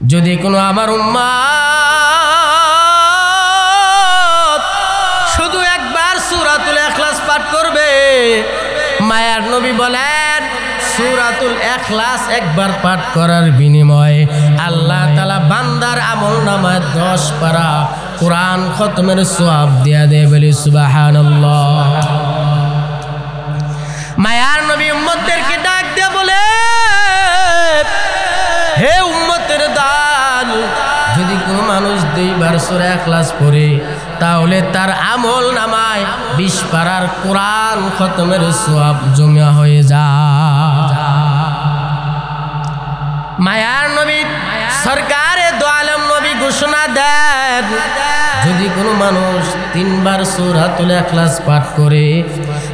যদি কোনো আমার উম্মত শুধু একবার সূরাতুল ইখলাস পাঠ করবে, মায়ার নবী বলেন সূরাতুল ইখলাস একবার পাঠ করার বিনিময়ে আল্লাহ তাআলা বান্দার আমলনামায় 10 পারা কোরআন খতমের সওয়াব দিয়া দেয়। বলি সুবহানাল্লাহ। মায়ার নবী উম্মতদেরকে ডাক দিয়ে বলে, হে উম্মতের দল, যদি কোনো মানুষ 2 বার সূরা ইখলাস পড়ে তাহলে তার আমলনামায় 20 পারার কোরআন খতমের সওয়াব জমা হয়ে যায়। মায়ার নবী সরকারে দো আলম নবী ঘোষণা দেন, যদি কোনো মানুষ 3 বার সূরাতুল ইখলাস পাঠ করে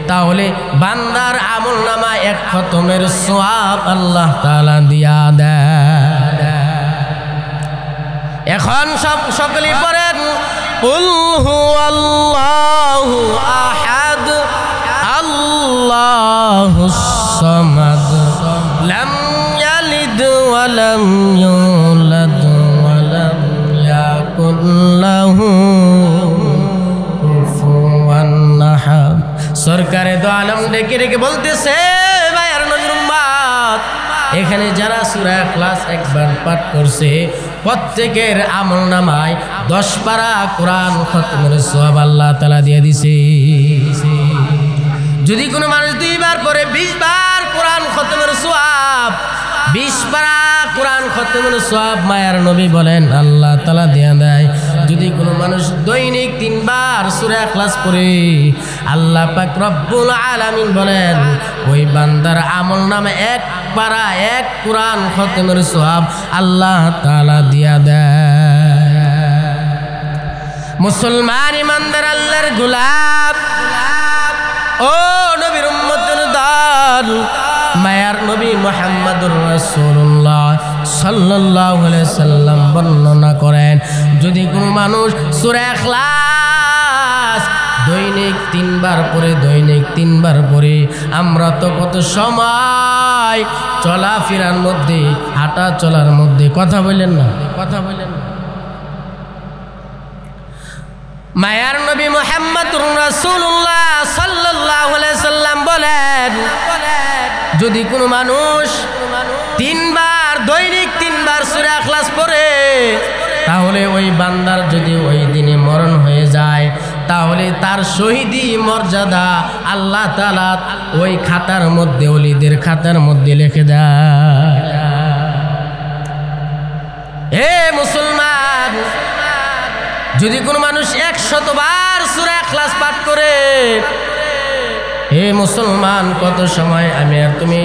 তাহলে বান্দার আমলনামায় 1 খতমের সওয়াব আল্লাহ তাআলা দিয়া দেন। এখন সকলেই পড়েন কুল হুয়াল্লাহু আহাদ আল্লাহুস সামাদ লাম ইয়ালিদ ওয়া লাম ইউলাদ ওয়া লাম ইয়াকুল লাহু কুফুয়ান আহাদ। সরকারে দো আলম ডেকে ডেকে বলতেছে, মায়ার নবীর উম্মত, এখানে যারা সূরা ইখলাস একবার পাঠ করছে প্রত্যেকের আমলনামায় 10 পারা কোরআন খতমের সওয়াব আল্লাহ তাআলা দিয়ে দিছে। যদি কোনো মানুষ 2 বার পরে 20 বার কোরআন খতমের সওয়াব, 20 পারা কোরআন খতমের সওয়াব মায়ার নবী বলেন আল্লাহ তাআলা দিয়ে দেয়। যদি কোনো মানুষ দৈনিক 3 বার সূরা ইখলাস পড়ে আল্লাহ পাক রব্বুল আলামিন বলেন ওই বান্দার আমলনামে 1 পারা 1 কোরআন খতমের সওয়াব আল্লাহ তাআলা দিয়া দেয়। মুসলমান ইমানদার আল্লাহর গোলাম, ও নবীর উম্মতের দল, মায়ার নবী মুহাম্মদুর রাসূলুল্লাহ সাল্লাল্লাহু আলাইহি সাল্লাম বর্ণনা করেন, যদি কোনো মানুষ সূরা ইখলাস দৈনিক 3 বার পড়ে, দৈনিক 3 বার পড়ে, আমরা তো কত সময় চলাফেরার মধ্যে, হাঁটা চলার মধ্যে, কথা বলেন না, কথা বলেন না। মায়ার নবী মুহাম্মদুর রাসূলুল্লাহ সাল্লাল্লাহু আলাইহি সাল্লাম বলেন, যদি কোনো মানুষ 3 বার দৈনিক 3 বার সূরা ইখলাস পড়ে তাহলে ওই বান্দার যদি ওই দিনে মরণ হয়ে যায় তাহলে তার শহীদি মর্যাদা আল্লাহ তাআলা ওই খাতার মধ্যে, ওলিদের খাতার মধ্যে লিখে দেয়। হে মুসলমান, যদি কোনো মানুষ 100 বার সূরা ইখলাস পাঠ করে, হে মুসলমান, কত সময় আমি আর তুমি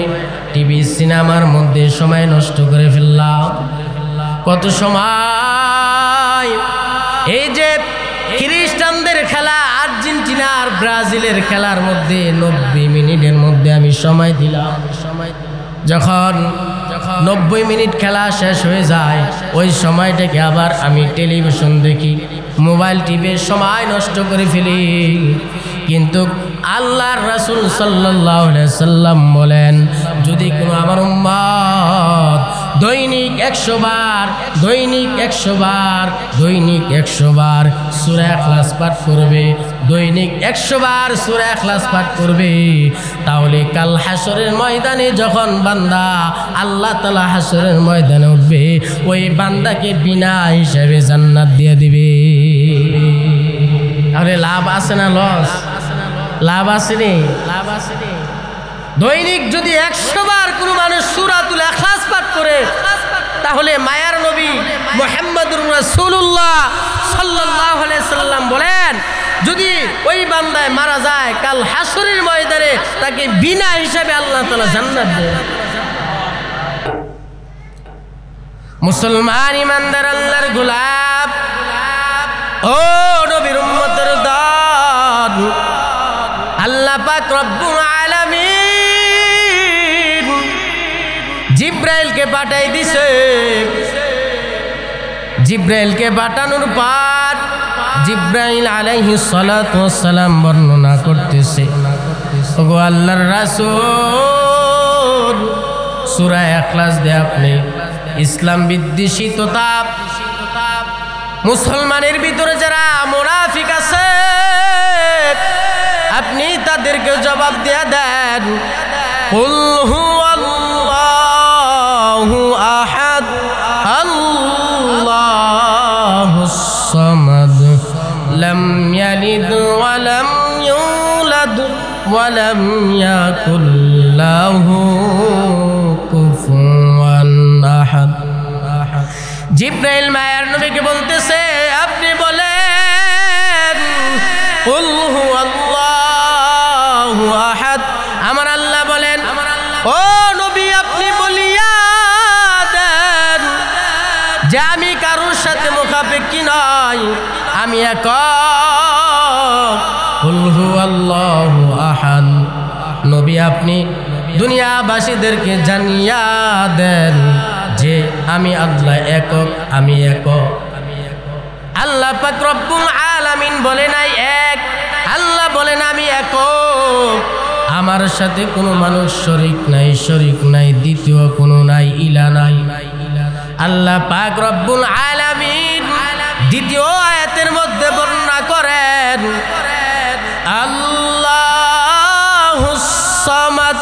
টিভি সিনেমার মধ্যে সময় নষ্ট করে ফেললাম, কত সময় এই যে খ্রিস্টানদের খেলা আর্জেন্টিনা আর ব্রাজিলের খেলার মধ্যে 90 মিনিটের মধ্যে আমি সময় দিলাম। যখন 90 মিনিট খেলা শেষ হয়ে যায় ওই সময়টাকে আবার আমি টেলিভিশন দেখি, মোবাইল টিভি সময় নষ্ট করে ফেলি। কিন্তু আল্লাহর রাসূল সাল্লাল্লাহু আলাইহি সাল্লাম বলেন, যদি কোনো আমার উম্মত দৈনিক 100 বার, দৈনিক 100 বার, দৈনিক 100 বার সূরা ইখলাস পাঠ করবে, দৈনিক 100 বার সূরা ইখলাস পাঠ করবে, তাহলে কাল হাসরের ময়দানে যখন বান্দা আল্লাহ তাআলা হাসরের ময়দানে উঠবে, ওই বান্দাকে বিনা হিসাবে জান্নাত দিয়ে দিবে। আরে লাভ আছে না লস? লাভ আছে রে, লাভ আছে রে। দৈনিক যদি 100 বার কোনো মানুষ সূরাতুল ইখলাস পাঠ করে তাহলে মায়ার নবী মুহাম্মদুর রাসূলুল্লাহ সাল্লাল্লাহু আলাইহি সাল্লাম বলেন, যদি ওই বান্দায় মারা যায় কাল হাসরের ময়দানে তাকে বিনা হিসাবে আল্লাহ তাআলা জান্নাত দেবে। মুসলমান ইমানদার আল্লাহর গোলাম, ও নবীর উম্মতের দল, আল্লাহ পাক রব্বুল আলামিন জিব্রাইলকে পাঠাই দিছে। জিব্রাইলকে পাঠানোর পর জিব্রাইল আলাইহিস সালাতু ওয়াস সালাম বর্ণনা করতেছে, ওগো আল্লাহর রাসূল, সূরা ইখলাস দিয়ে আপনি ইসলাম বিদ্বেষী তথা মুসলমানের ভিতরে যারা মুনাফিক আছে আপনি তাদেরকে জবাব দিয়ে দেন কুল হুয়াল্লাহু আহাদ আল্লাহুস সামাদ লাম ইয়ালিদ ওয়া লাম ইউলাদ ওয়া লাম ইয়াকুল লাহু কুফুয়ান আহাদ। জিবরাইল মায়ার নবীকে বলতেছে আপনি বলেন কুল হুয়াল্লাহু আহাদ। আমার আল্লাহ বলেন ও নবী আপনি বলিয়া দেন যে আমি কারোর সাথে মুখাপেক্ষী নই, আমি একক। কুল হুয়াল্লাহু আহাদ। নবী আপনি দুনিয়াবাসীদেরকে জানিয়া দেন যে আমি আল্লাহ একক, আমি একক। আল্লাহ পাক রব্বুল আলামিন বলে নাই এক, আল্লাহ বলেন আমি একক, আমার সাথে কোনো মানুষ শরীক নাই, দ্বিতীয় কোনো নাই, ইলা নাই। আল্লাহ পাক রব্বুল আলামিন দ্বিতীয় আয়াতের মধ্যে বর্ণনা করেন আল্লাহুস সামাদ।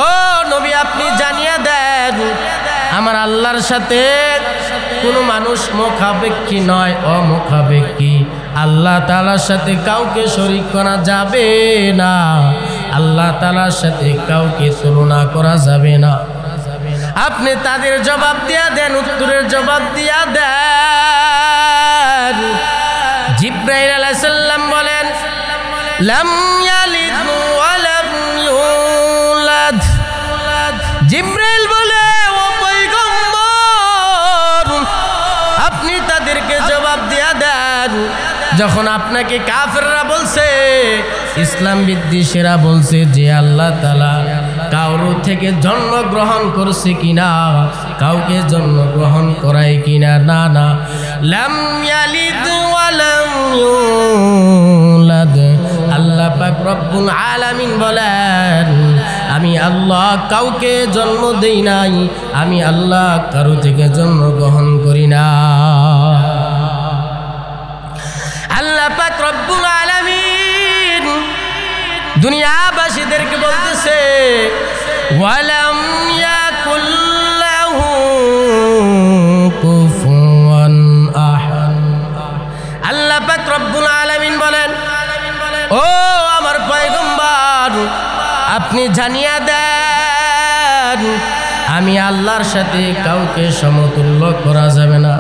ও নবী আপনি জানিয়ে দেন আমার আল্লাহর সাথে কোনো মানুষ মুখাপেক্ষী নয়, অমুখাপেক্ষী। আল্লাহ তাআলার সাথে কাউকে শরীক করা যাবে না, আল্লাহ তাআলার সাথে কাউকে তুলনা করা যাবে না। আপনি তাদের জবাব দিয়া দেন, উত্তরের জবাব দিয়া দেন। জিবরাইল আলাইহিস সালাম বলেন লাম ইয়ালিদ ওয়া লাম ইউলাদ। জিবরাইল বলে ও পয়গম্বর আপনি তাদেরকে জবাব দিয়া দেন যখন আপনাকে কাফেররা বলছে, ইসলাম বিদ্বেষীরা বলছে যে আল্লাহ তাআলা কারো থেকে জন্মগ্রহণ করছে কিনা, কাউকে জন্মগ্রহণ করায় কিনা, না না। লাম ইয়ালিদ ওয়া লাম ইউলাদ। আল্লাহ পাক রব্বুল আলামিন বলেন আমি আল্লাহ কাউকে জন্ম দেই নাই, আমি আল্লাহ কারো থেকে জন্মগ্রহণ করি না। আল্লাহ পাক রব্বুল আলামিন দুনিয়াবাসীদেরকে বলতেছে ওয়ালাম ইয়াকুল লাহু কুফুয়ান আহাদ। আল্লাহ পাক রব্বুল আলামিন বলেন ও আমার পয়গম্বর আপনি জানিয়ে দেন আমি আল্লাহর সাথে কাউকে সমতুল্য করা যাবে না।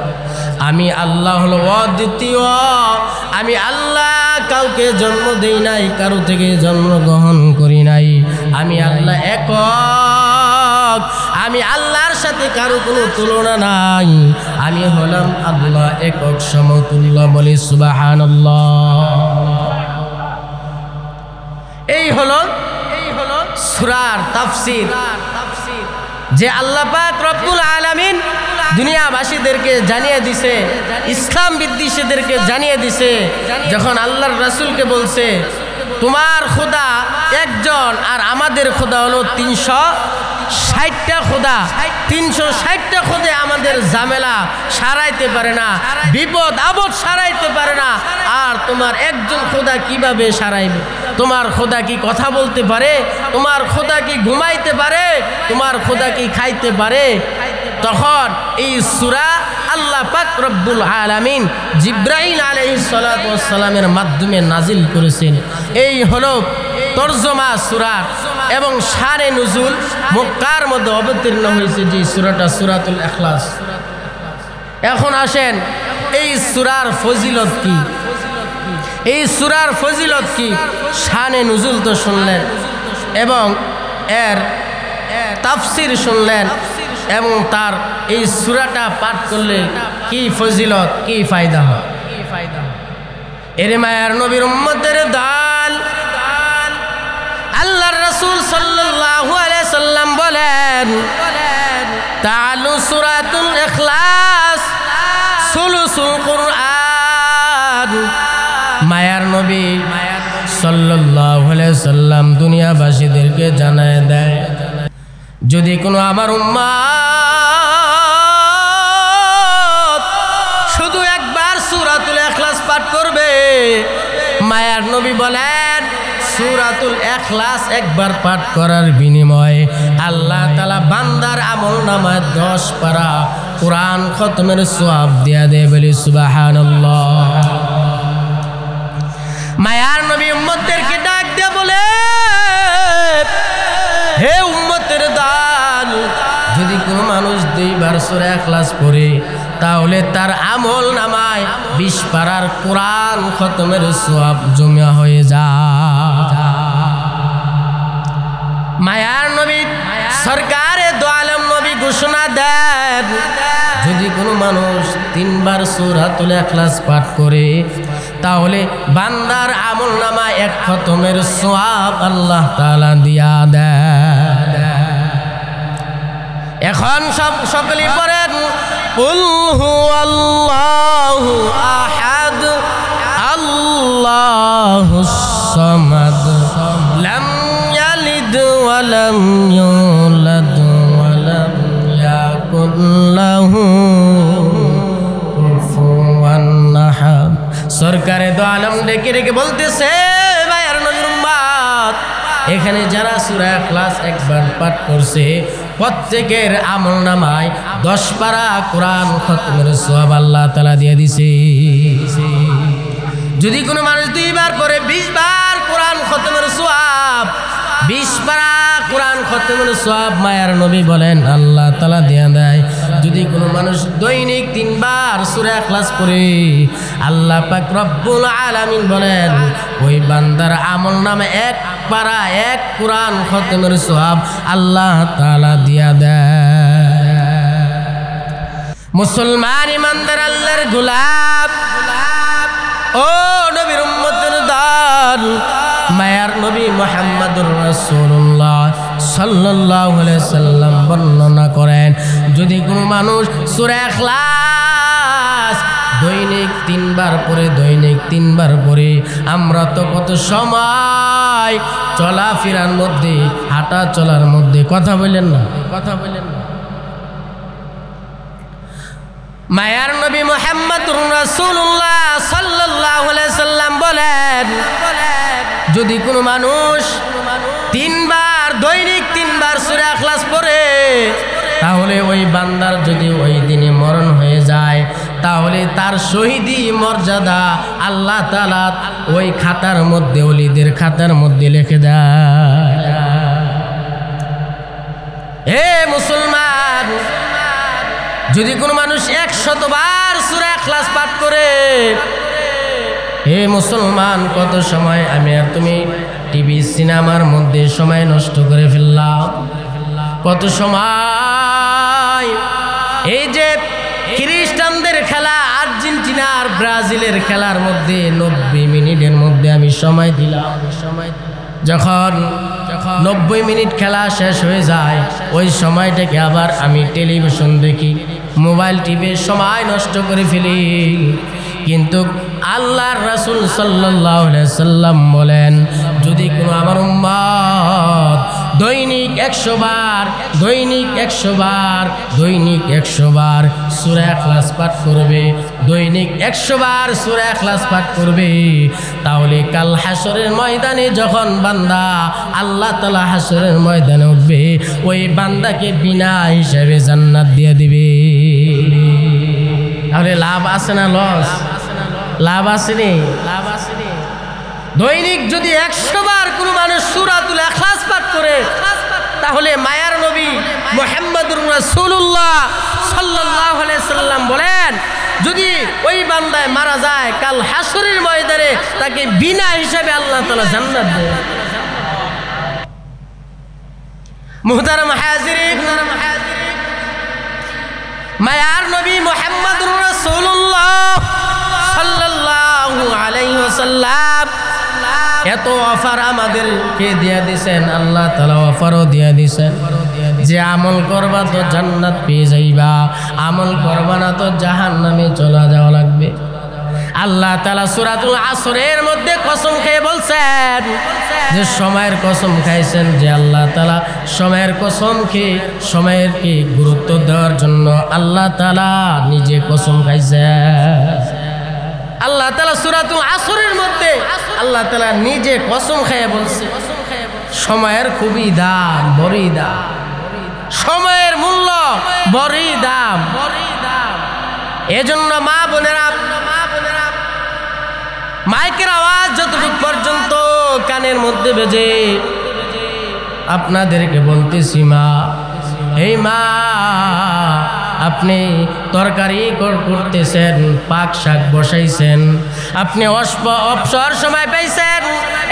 আমি আল্লাহ হলো অদ্বিতীয়, আমি আল্লাহ কাউকে জন্ম দেই নাই, কারো থেকে জন্মগ্রহণ করি নাই, আমি আল্লাহ একক, আমি আল্লাহর সাথে কারো কোনো তুলনা নাই, আমি হলাম আল্লাহ একক সমতুল্য। বলি সুবহানাল্লাহ। এই হলো সূরার তাফসীর যে আল্লাহ পাক রব্বুল আলামিন দুনিয়াবাসীদেরকে জানিয়ে দিছে, ইসলাম বিদ্বেষীদেরকে জানিয়ে দিছে। যখন আল্লাহর রাসূলকে বলছে তোমার খোদা একজন আর আমাদের খোদা হলো 360টা খোদা, 360টা খোদা আমাদের ঝামেলা সারাইতে পারে না, বিপদ আপদ সারাইতে পারে না, আর তোমার একজন খোদা কিভাবে সারাইবে? তোমার খোদা কি কথা বলতে পারে? তোমার খোদা কি ঘুমাইতে পারে? তোমার খোদা কি খাইতে পারে? তখন এই সূরা আল্লাহ পাক রব্বুল আলামিন জিবরাইল আলাইহিস সালাতু ওয়াস সালামের মাধ্যমে নাজিল করেছেন। এই হলো তরজমা সূরার এবং শানে নুজুল মক্কার মধ্যে অবতীর্ণ হয়েছে যে সূরাটা সূরাতুল ইখলাস। এখন আসেন এই সূরার ফজিলত কি, এই সূরার ফজিলত কি? শানে নুজুল তো শুনলেন এবং এর তাফসীর শুনলেন এবং তার এই সূরাটা পাঠ করলে কি ফজিলত, কি ফায়দা হয়। এরে মায়ার নবীর উম্মতের দল, আল্লাহর রাসূল সাল্লাল্লাহু আলাইহি সাল্লাম বলেন তাআলু সূরাতুল ইখলাস সুলুসুল কুরআন। মায়ার নবী সাল্লাল্লাহু আলাইহি সাল্লাম দুনিয়াবাসীদেরকে জানায় দেয় যদি কোনো আমার উম্মাহ ইখলাস একবার পাঠ করার বিনিময়ে আল্লাহ তাআলা বান্দার আমলনামায় 10 পারা কোরআন খতমের সওয়াব দিয়া দেয়। বলি সুবহানাল্লাহ। মায়ার নবী উম্মতদেরকে ডাক দিয়ে বলে, হে উম্মতের দল, যদি কোনো মানুষ 2 বার সূরা ইখলাস পড়ে তাহলে তার আমল নামায় 20 পারার কোরআন খতমের সওয়াব জমা হয়ে যায়। মায়ার নবী সরকারে দো আলম নবী ঘোষণা দেন, যদি কোনো মানুষ 3 বার সূরাতুল ইখলাস পাঠ করে তাহলে বান্দার আমল নামায় 1 খতমের সওয়াব আল্লাহ তাআলা দিয়া দেন। এখন সকলেই পড়েন, কুল হুয়াল্লাহু আহাদ আল্লাহুস সামাদ লাম ইয়ালিদ ওয়া লাম ইউলাদ ওয়া লাম ইয়াকুল লাহু কুফুয়ান আহাদ। সরকারে দো আলম ডেকে ডেকে বলতেছে, মায়ার নবীর উম্মত, এখানে যারা সূরা ইখলাস একবার পাঠ করছে প্রত্যেকের আমলনামায় 10 পারা কোরআন খতমের সওয়াব আল্লাহ তাআলা দিয়ে দিছে। যদি কোনো মানুষ 2 বার পড়ে 20 বার কোরআন খতমের সওয়াব, 20 পারা কোরআন খতমের সওয়াব মায়ার নবী বলেন আল্লাহ তাআলা দিয়ে দেয়। যদি কোনো মানুষ দৈনিক 3 বার সূরা ইখলাস পড়ে আল্লাহ পাক রব্বুল আলামিন বলেন ওই বান্দার আমলনামে 1 পারা 1 কোরআন খতমের সওয়াব আল্লাহ তাআলা দিয়া দেয়। মুসলমান ইমানদার আল্লাহর গোলাম, ও নবীর উম্মতের দল, মায়ার নবী মুহাম্মদুর রাসূলুল্লাহ সাল্লাল্লাহু আলাইহি সাল্লাম বর্ণনা করেন, যদি কোনো মানুষ সূরা ইখলাস দৈনিক 3 বার পড়ে, দৈনিক 3 বার পড়ে, আমরা তো কত সময় চলাফেরার মধ্যে, হাঁটা চলার মধ্যে, কথা বলেন না, কথা বলেন না। মায়ার নবী মুহাম্মদুর রাসূলুল্লাহ সাল্লাল্লাহু আলাইহি সাল্লাম বলেন, যদি কোনো মানুষ 3 বার দৈনিক 3 বার সূরা ইখলাস পড়ে তাহলে ওই বান্দার যদি ওই দিনে মরণ হয়ে যায় তাহলে তার শহীদি মর্যাদা আল্লাহ তাআলা ওই খাতার মধ্যে, ওলিদের খাতার মধ্যে লিখে দেয়। হে মুসলমান, যদি কোনো মানুষ 100 বার সূরা ইখলাস পাঠ করে, হে মুসলমান, কত সময় আমি আর তুমি টিভি সিনেমার মধ্যে সময় নষ্ট করে ফেললাম, কত সময় এই যে খ্রিস্টানদের খেলা আর্জেন্টিনা আর ব্রাজিলের খেলার মধ্যে 90 মিনিটের মধ্যে আমি সময় দিলাম। যখন 90 মিনিট খেলা শেষ হয়ে যায় ওই সময়টাকে আবার আমি টেলিভিশন দেখি, মোবাইল টিভি সময় নষ্ট করে ফেলি। কিন্তু আল্লাহর রাসূল সাল্লাল্লাহু আলাইহি সাল্লাম বলেন, যদি কোনো আমার উম্মত দৈনিক 100 বার, দৈনিক 100 বার, দৈনিক 100 বার সূরা ইখলাস পাঠ করবে, দৈনিক 100 বার সূরা ইখলাস পাঠ করবে, তাহলে কাল হাসরের ময়দানে যখন বান্দা আল্লাহ তাআলা হাসরের ময়দানে উঠবে, ওই বান্দাকে বিনা হিসাবে জান্নাত দিয়ে দিবে। তাহলে লাভ আছে না লস? লাভ আছে নি, লাভ আছে নি। দৈনিক যদি 100 বার কোনো মানুষ সূরাতুল ইখলাস পাঠ করে তাহলে মায়ার নবী মুহাম্মদুর রাসূলুল্লাহ সাল্লাল্লাহু আলাইহি সাল্লাম বলেন, যদি ওই বান্দায় মারা যায় কাল হাসরের ময়দানে তাকে বিনা হিসাবে আল্লাহ তাআলা জান্নাত দেয়। মুহতারাম হাজিরিন, মায়ার নবী মুহাম্মদুর রাসূলুল্লাহ সাল্লাল্লাহু আলাইহি ওয়াসাল্লাম এত অফার আমাদেরকে দিয়ে দিয়েছেন, আল্লাহ তাআলা অফারও দিয়ে দিয়েছেন যে আমল করবা তো জান্নাত পেয়ে যাইবা, আমল করবা না তো জাহান্নামে চলে যাওয়া লাগবে। আল্লাহ তাআলা সূরাতুল আসরের মধ্যে কসম খেয়ে বলছেন যে সময়ের কসম খাইছেন, যে আল্লাহ তাআলা সময়ের কসম খেয়ে সময়েরকে গুরুত্ব দেওয়ার জন্য আল্লাহ তাআলা নিজে কসম খাইছেন। আল্লাহ তাআলা সূরাতুল আসরের মধ্যে আল্লাহ তাআলা নিজে কসম খেয়ে বলছে, সময়ের খুবই দাম, বড়ই দাম। সময়ের মূল্য বড়ই দাম। এজন্য মা বোনেরা, মাইকের আওয়াজ যতটুকু পর্যন্ত কানের মধ্যে বেজে, আপনাদেরকে বলতেছি মা, এই মা, আপনি তরকারি করতেছেন, পাক শাক বসাইছেন, আপনি অবসর সময় পাইছেন,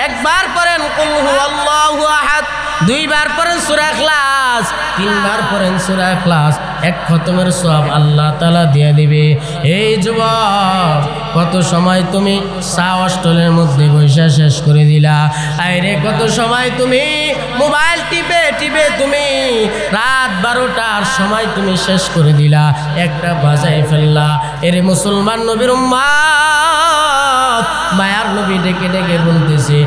একবার পড়েন কুল হুয়াল্লাহু আহাদ, দুইবার পড়েন সূরা ইখলাস, তিনবার পড়েন সূরা ইখলাস, এক খতমের সওয়াব আল্লাহ তাআলা দিয়ে দিবে। এই যুবক, কত সময় তুমি চা অস্টলের মধ্যে বসে শেষ করে দিলা। আইরে কত সময় তুমি মোবাইল টিপে টিপে তুমি রাত 12টার সময় তুমি শেষ করে দিলা, একটা বাজায় ফেললা। এরে মুসলমান নবীর উম্মত, মায়ার নবী ডেকে ডেকে বলতেছে,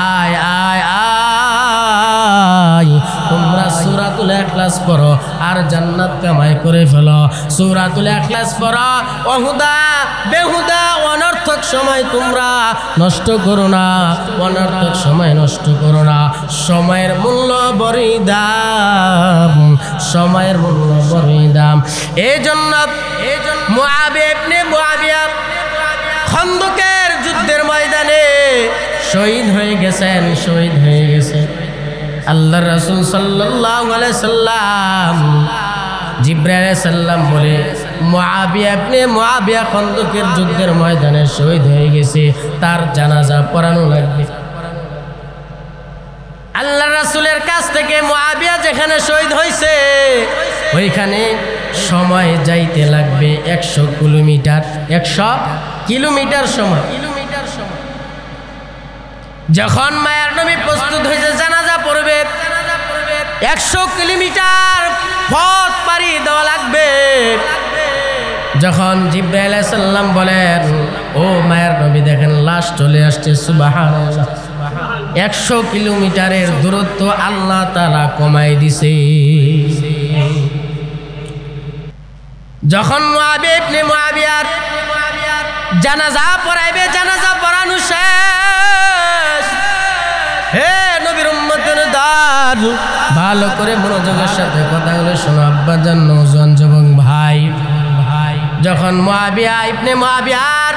আয় আয় আয়, তোমরা সূরাতুল ইখলাস পড়ো আর জান্নাত কামাই করে ফেলো। সূরাতুল ইখলাস পড়ো, অহুদা বেহুদা অনর্থক সময় তোমরা নষ্ট করো না, অনর্থক সময় নষ্ট করো না। সময়ের মূল্য বড়ই দাম, সময়ের মূল্য বড়ই দাম। এই জন্য মুআবিয়া ইবনে মুআবিয়া খন্দকের যুদ্ধের ময়দানে শহীদ হয়ে গেছেন, শহীদ হয়ে গেছেন। আল্লাহর রাসূল সাল্লাল্লাহু আলাইহি সাল্লাম, জিবরাইল আলাইহিস সালাম বলে, মুআবিয়া ইবনে মুআবিয়া খন্দকের যুদ্ধের ময়দানে শহীদ হয়ে গেছে, তার জানাজা পড়ানো লাগবে। আল্লাহর রাসূলের কাছ থেকে মুআবিয়া যেখানে শহীদ হয়েছে ওইখানে সময় যাইতে লাগবে 100 কিলোমিটার, 100 কিলোমিটার সময়। যখন মায়ের নবী প্রস্তুত হয়েছে জানাজা পড়বে, 100 কিলোমিটার পথ পাড়ি দেওয়া লাগবে। যখন জিবরাইল আলাইহিস সালাম বলেন, ও মায়ের নবী দেখেন লাশ চলে আসছে, সুবহানাল্লাহ, 100 কিলোমিটারের দূরত্ব আল্লাহ তাআলা কমাই দিছে। যখন মুআবিয়া ইবনে মুআবিয়ার জানাজা পড়াইবে, জানাজা পড়ানো শেষ। হে নবীর উম্মতের দল, ভালো করে মনোযোগের সাথে কথাগুলো শোনো আব্বাজান, নওজোয়ান যুবক ভাই। যখন মুআবিয়া ইবনে মুআবিয়ার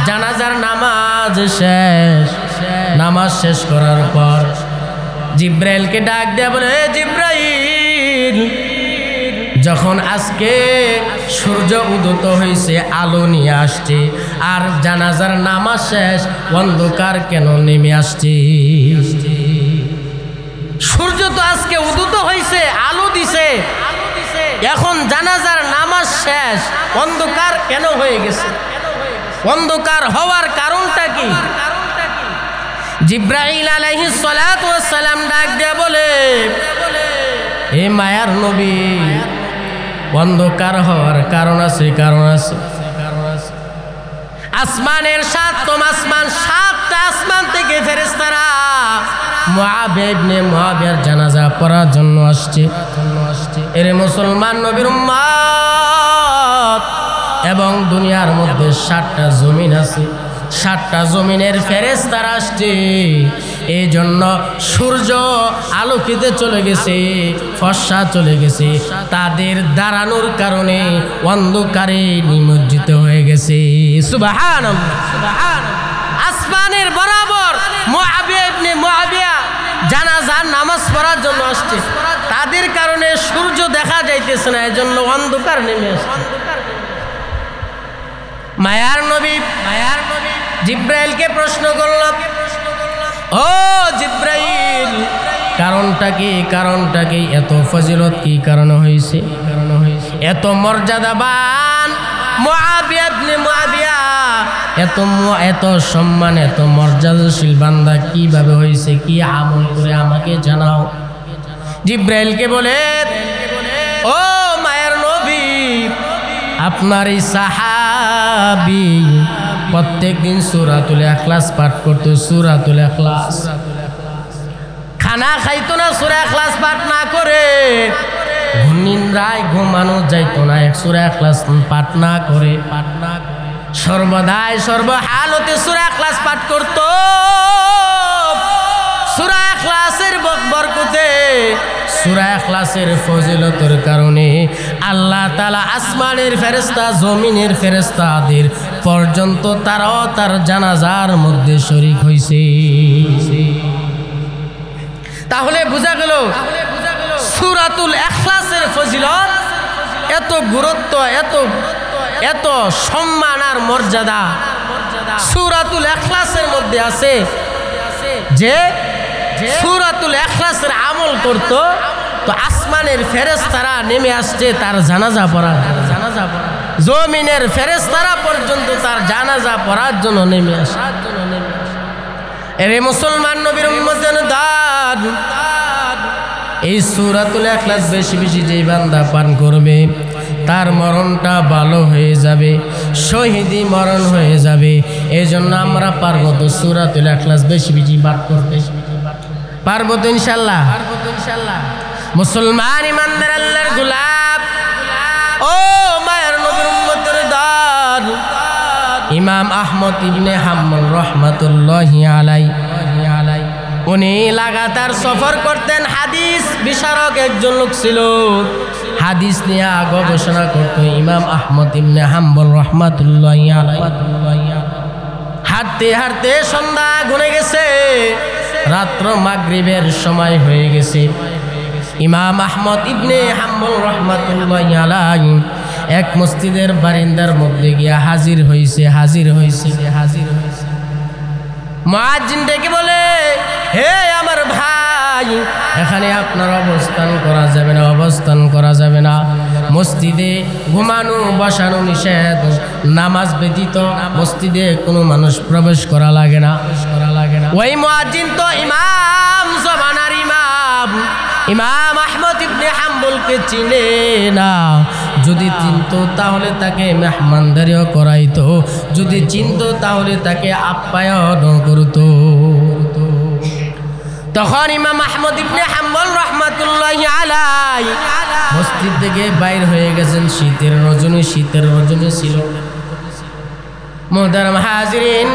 জানাজার নামাজ শেষ, নামাজ শেষ করার পর জিবরাইলকে ডাক দেয়া বলে, হে জিবরাইল, যখন আজকে সূর্য উদিত হয়েছে, আলো নিয়ে আসছে, আর জানাজার নামাজ শেষ, অন্ধকার কেন নেমে আসছে? সূর্য তো আজকে উদিত হয়েছে, আলো দিছে, এখন জানাজার নামাজ শেষ, অন্ধকার কেন হয়ে গেছে? অন্ধকার হওয়ার কারণটা কি? জিবরাইল আলাইহিস সালাতু ওয়াস সালাম ডাক দেয়া বলে, হে মায়ার নবী, অন্ধকার হওয়ার কারণ আছে, কারণ আছে। আসমানের 7ম আসমান, 7টা আসমান থেকে ফেরেশতারা মুআবিয়া ইবনে মুআবিয়ার জানাজা পড়ার জন্য আসছে। এরে মুসলমান নবীর উম্মত, এবং দুনিয়ার মধ্যে 7টা জমিন আছে, 7টা জমিনের ফেরেশতারা আসছে। এই জন্য সূর্য আলোকিতে চলে গেছে, ফর্সা চলে গেছে, তাদের দাঁড়ানোর কারণে অন্ধকারে নিমজ্জিত হয়ে গেছে। সুবহানাল্লাহ, সুবহানাল্লাহ। আসমানের বরাবর মুআবিয়া ইবনে মুআবিয়া জানাজার নামাজ পড়ার জন্য আসছে, তাদের কারণে সূর্য দেখা যাইতেছে না, এজন্য অন্ধকার নেমে আসছে। মায়ার নবী জিবরাইলকে প্রশ্ন করল, ও জিবরাইল, কারণটা কি? কারণটা কি? এত ফজিলত কি কারণে হয়েছে? এত মর্যাদাবান মুআবিয়া ইবনে মুআবিয়া, এত সম্মান, এত মর্যাদাশীল বান্দা কিভাবে হয়েছে? কি আমল করে আমাকে জানাও। জিবরাইলকে বলে, ও মায়ের নবী, আপনার এই সাহাবী প্রত্যেকদিন সূরাতুল ইখলাস পাঠ করতো, সূরাতুল ইখলাস। খানা খাইতো না সূরা ইখলাস পাঠ না করে, নিন্দ্রায় ঘুমানো যাইতো না সূরা ইখলাস পাঠ না করে। সর্বদাই সর্বহালতে সূরা ইখলাস পাঠ করতো। সূরা ইখলাসের বরকতে সূরা ইখলাসের ফজিলতের কারণে আল্লাহ তাআলা আসমানের ফেরেশতা জমিনের ফেরেশতাদের পর্যন্ত তারাও তার জানাজার মধ্যে শরীক হইছে। তাহলে বোঝা গেল সূরাতুল ইখলাসের ফজিলত এত গুরুত্ব, এত সম্মান আর মর্যাদা সূরাতুল ইখলাসের মধ্যে আছে যে সূরাতুল ইখলাসের আমল করত তো আসমানের ফেরেশতারা নেমে আসছে তার জানাজা পড়ার, জমিনের ফেরেশতারা পর্যন্ত তার জানাজা পড়ার জন্য নেমে আসে। এরে মুসলমান নবীর উম্মতের দাদ, এই সূরাতুল ইখলাস বেশি বেশি যেই বান্দা পান করবে তার মরণটা ভালো হয়ে যাবে, শহীদি মরণ হয়ে যাবে। এই জন্য আমরা পারবো তো সূরাতুল ইখলাস বেশি বেশি পাঠ করতে, পারবো তো ইনশাল্লাহ। মুসলমান ইমানদার আল্লাহর গোলাম, ও মায়ের নবীর উম্মতের দাদ, ইমাম আহমদ ইবনে হাম্বল রহমাতুল্লাহি আলাইহি উনি লাগাতার সফর করতেন। হাদিস বিশারক একজন লোক ছিল, হাদিস নিয়ে গবেষণা করত ইমাম আহমদ ইবনে হাম্বল রহমাতুল্লাহি আলাইহি। হাঁটতে হাঁটতে সন্ধ্যা ঘুরে গেছে, রাত্র মাগরিবের সময় হয়ে গেছে। ইমাম আহমদ ইবনে হাম্বল রহমাতুল্লাহি আলাইহি এক মসজিদের বারিন্দার মধ্যে গিয়া হাজির হইছে। মুয়াজ্জিন ডেকে বলে, হে আমার ভাই, এখানে আপনার অবস্থান করা যাবে না, মসজিদে ঘুমানো বসানো নিষেধ, নামাজ ব্যতীত মসজিদে কোনো মানুষ প্রবেশ করা লাগে না। ওই মুয়াজ্জিন তো ইমাম জমানার ইমাম আহমদ ইবনে হাম্বলকে চিনে না। যদি চিনতো তাহলে তাকে মেহমানদারিও করাইতো, যদি চিনতো তাহলে তাকে আপ্যায়ন করতো। তখন ইমাম আহমদ ইবনে হাম্বল রহমাতুল্লাহি আলাইহি মসজিদ থেকে বাইর হয়ে গেছেন। শীতের রজনী ছিল। মুহতারাম হাজিরিন,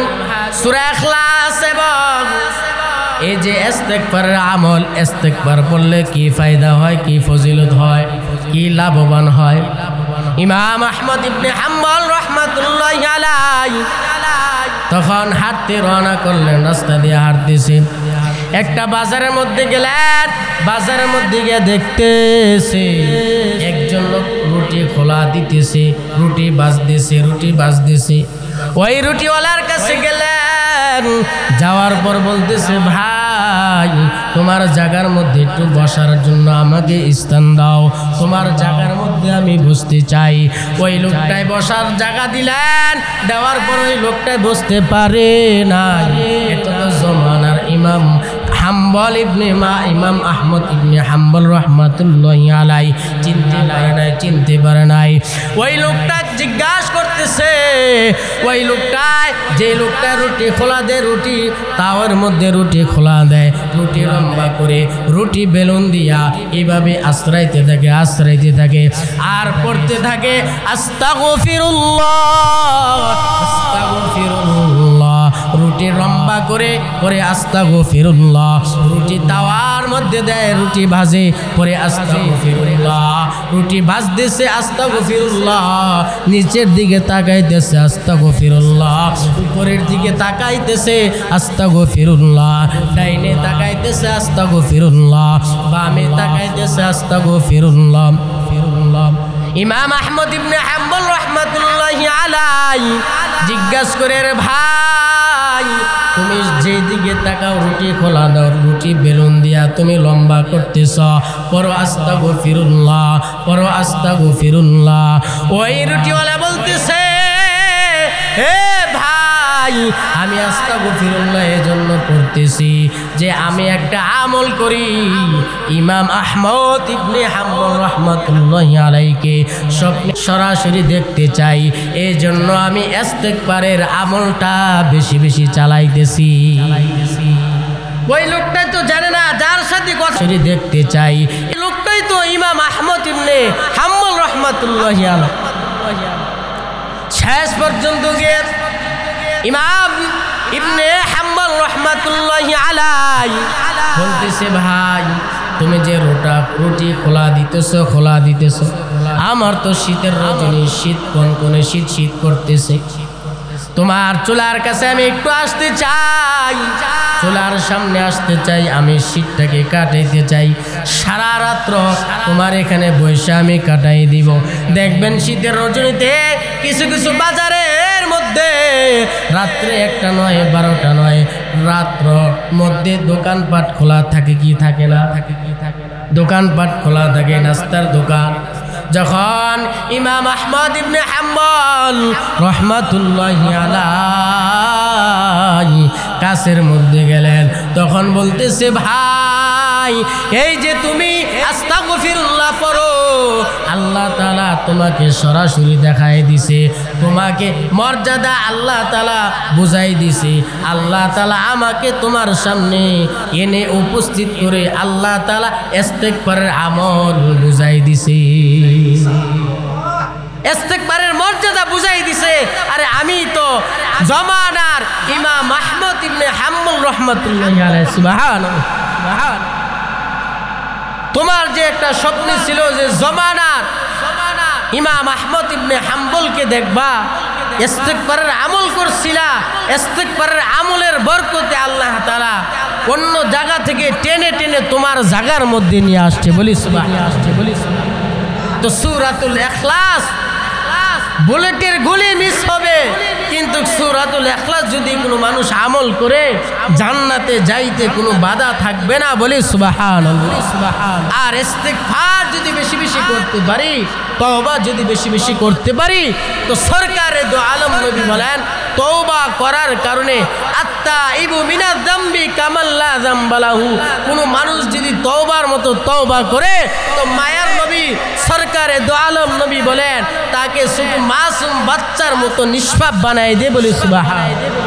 সূরা ইখলাস এবং এই যে ইস্তেগফারের আমল, ইস্তেগফার পড়লে কি ফায়দা হয়, কি ফজিলত হয়, কি লাভবান হয়। ইমাম আহমদ ইবনে হাম্বল রহমাতুল্লাহি আলাইহি তখন হাঁটতে রওনা করলেন, রাস্তা দিয়ে হাঁটতেছে। একটা বাজারের মধ্যে গেলেন, বাজারের মধ্যে গিয়ে দেখতেছে একজন লোক রুটি খোলা দিতেছে, রুটি বাজতেছে। ওই রুটিওয়ালার কাছে গেলেন, যাওয়ার পর বলতেছে, ভাই তোমার জায়গার মধ্যে একটু বসার জন্য আমাকে স্থান দাও, তোমার জায়গার মধ্যে আমি বসতে চাই। ওই লোকটাই বসার জায়গা দিলেন, দেওয়ার পর ওই লোকটাই বসতে পারে না। এটা তো জমানার ইমাম আহমদ ইবনে হাম্বল রহমাতুল্লাহি আলাইহি চিনতে পারে নাই। ওই লোকটা জিজ্ঞাসা করতেছে, ওই লোকটায় যে লোকটা রুটি খোলা দেয়, রুটি তাওয়ার মধ্যে রুটি খোলা দেয়, রুটি লম্বা করে রুটি বেলুন দিয়া এইভাবে আশ্রাইতে থাকে আর পড়তে থাকে আস্তাগফিরুল্লাহ। রুটি লম্বা করে পরে আস্তাগফিরুল্লাহ। রুটি তাওয়ার মধ্যে দেয়, রুটি ভাজে, পরে আস্তাগফিরুল্লাহ। রুটি ভাজতেছে আস্তাগফিরুল্লাহ, নিচের দিকে তাকাইতেছে আস্তাগফিরুল্লাহ, উপরের দিকে তাকাইতেছে আস্তাগফিরুল্লাহ, ডাইনে তাকাইতেছে আস্তাগফিরুল্লাহ, বামে তাকাইতেছে আস্তাগফিরুল্লাহ। ইমাম আহমদ ইবনে হাম্বল রহমাতুল্লাহি আলাইহি জিজ্ঞাসা করে, রে ভাই তুমি যে দিকে তাকাও রুটি খোলা দাও, রুটি বেলুন দিয়া তুমি লম্বা করতেছ, পড়ো আস্তাগফিরুল্লাহ। ওই রুটিওয়ালা বলতেছে, হে ভাই আমি আস্তাগফিরুল্লাহ এজন্য পড়তেছি যে আমি একটা আমল করি, ইমাম আহমদ ইবনে হাম্বল রাহমাতুল্লাহি আলাইহিকে স্বপ্নে সরাসরি দেখতে চাই, এই জন্য আমি ইস্তেগফারের আমলটা বেশি বেশি চালাইতেছি। ওই লোকটাই তো জানে না যার সাথে কথা দেখতে চাই, এই লোকটাই তো ইমাম আহমদ ইবনে হাম্বল রাহমাতুল্লাহি আলাইহি। শেষ পর্যন্ত গিয়ে ইমাম ইবনে হাম্বল রহমাতুল্লাহি আলাইহি বলতেছে, ভাই তুমি যে রুটি খোলা দিতেছো, আমার তো শীতের রজনী, শীত কনকনে শীত করতেছে, তোমার চুলার কাছে আমি একটু আসতে চাই, চুলার সামনে আসতে চাই, আমি শীতটাকে কাটাইতে চাই, সারা রাত্র তোমার এখানে বসে আমি কাটাই দিব। দেখবেন শীতের রজনীতে কিছু কিছু বাজারের মধ্যে রাত্রে 1টা নয় 12টা নয় রাত্র মধ্যে দোকানপাট খোলা থাকে কি থাকে না, দোকানপাট খোলা থাকে, নাস্তার দোকান। যখন ইমাম আহমদ ইবনে হাম্বল রাহমাতুল্লাহি আলাইহি কাছের মধ্যে গেলেন, তখন বলতেছে, ভাই এই যে তুমি আস্তাগফিরুল্লাহ পড়ো, আল্লাহ তাআলা তোমাকে সরাসরি দেখাই দিছে, তোমাকে মর্যাদা আল্লাহ তাআলা বুঝাই দিছে, আল্লাহ তাআলা আমাকে তোমার সামনে এনে উপস্থিত করে আল্লাহ তাআলা ইস্তিগফারের আমল বুঝাই দিছে, ইস্তিগফারের মর্যাদা বুঝাই দিছে। আরে আমি তো জমানার ইমাম আহমদ ইবনে হাম্বল রাহমাতুল্লাহি আলাইহি, সুবহানাল্লাহ। তোমার যে একটা স্বপ্ন ছিল যে জমানার ইমাম আহমদ ইবনে হাম্বলকে দেখবা, ইস্তিগফারের আমল করছিলা, ইস্তিগফারের আমলের বরকতে আল্লাহ তাআলা অন্য জায়গা থেকে টেনে টেনে তোমার জায়গার মধ্যে নিয়ে আসছে, বলি সুবহানাল্লাহ। তো সূরাতুল ইখলাস বুলেটের গুলি মিস হবে, কিন্তু সূরাতুল ইখলাস যদি কোনো মানুষ আমল করে জান্নাতে যাইতে কোনো বাধা থাকবে না, বলি সুবহানাল্লাহ। আর ইস্তিগফার যদি বেশি বেশি করতে পারি, তওবা যদি বেশি বেশি করতে পারি, তো সরকারে দো আলম নবী বলেন, তওবা করার কারণে আত্তাইবু মিনাজ যামবি কামান লা যামবা লাহু, কোন মানুষ যদি তওবার মতো তওবা করে, তো মায়ার নবী সরকারে দো আলম নবী বলেন তাকে শুধু মাসুম বাচ্চার মতো নিষ্পাপ বানাই দে, বলি সুবহানাল্লাহ।